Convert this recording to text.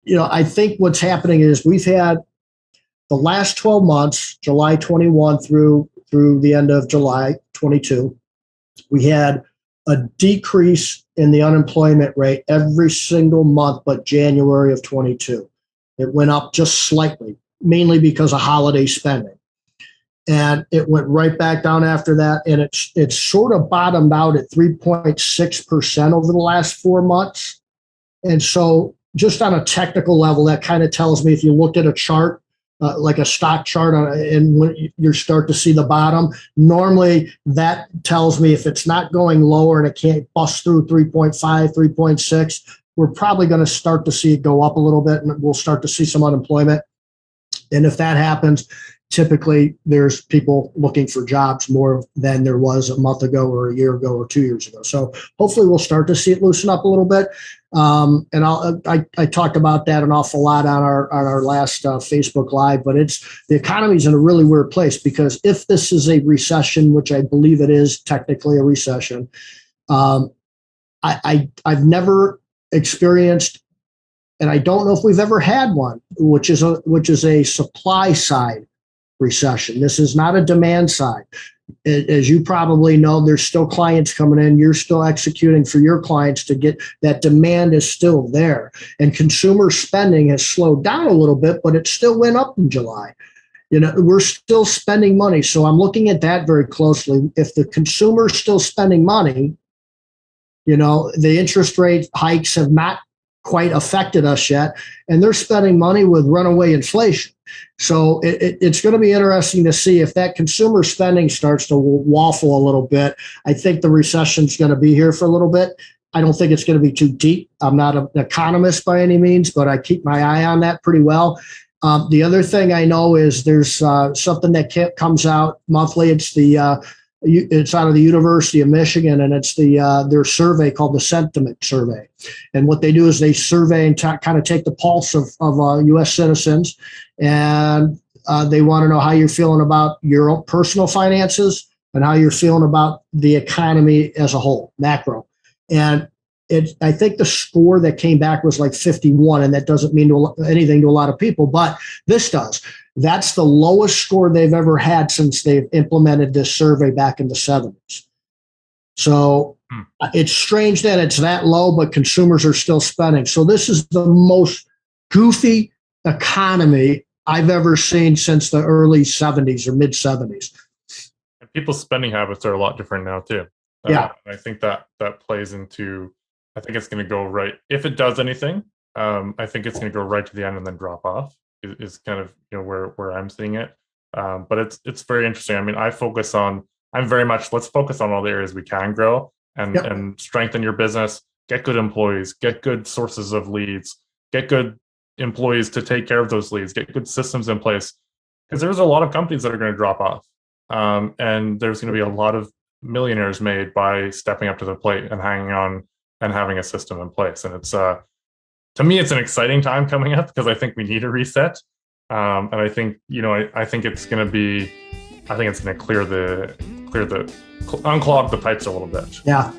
I think what's happening is we've had the last 12 months, July 21 through the end of July 22, we had a decrease in the unemployment rate every single month but January of 22. It went up just slightly, mainly because of holiday spending. And it went right back down after that. And it's sort of bottomed out at 3.6% over the last 4 months. And so just on a technical level, that kind of tells me if you look at a chart, like a stock chart, and when you start to see the bottom, normally that tells me if it's not going lower and it can't bust through 3.5, 3.6, we're probably going to start to see it go up a little bit and we'll start to see some unemployment. And if that happens, typically there's people looking for jobs more than there was a month ago or a year ago or 2 years ago. So hopefully we'll start to see it loosen up a little bit. And I talked about that an awful lot on our last Facebook Live, but the economy's in a really weird place because if this is a recession, which I believe it is technically a recession, I've never experienced, and I don't know if we've ever had one, which is a supply side recession. This is not a demand side. As you probably know, there's still clients coming in. You're still executing for your clients to get that demand is still there. And consumer spending has slowed down a little bit, but it still went up in July. We're still spending money. So I'm looking at that very closely. If the consumer's still spending money, the interest rate hikes have not quite affected us yet, and they're spending money with runaway inflation. So it's going to be interesting to see if that consumer spending starts to waffle a little bit. I think the recession's going to be here for a little bit. I don't think it's going to be too deep. I'm not an economist by any means, but I keep my eye on that pretty well. The other thing I know is there's something that comes out monthly. It's out of the University of Michigan, and it's their survey called the Sentiment Survey. And what they do is they survey and kind of take the pulse of U.S. citizens, and they want to know how you're feeling about your own personal finances and how you're feeling about the economy as a whole, macro. And I think the score that came back was like 51, and that doesn't mean anything to a lot of people, but this does. That's the lowest score they've ever had since they've implemented this survey back in the 70s. So it's strange that it's that low, but consumers are still spending. So this is the most goofy economy I've ever seen since the early 70s or mid 70s. And people's spending habits are a lot different now too. Yeah. I think that plays into, I think it's going to go right. If it does anything, I think it's going to go right to the end and then drop off. Is kind of where I'm seeing it, but it's very interesting. I mean, I'm very much let's focus on all the areas we can grow and strengthen your business, get good employees, get good sources of leads, get good employees to take care of those leads, get good systems in place, because there's a lot of companies that are going to drop off, and there's going to be a lot of millionaires made by stepping up to the plate and hanging on and having a system in place. And it's to me, it's an exciting time coming up because I think we need a reset. And I think, I think it's going to unclog the pipes a little bit. Yeah.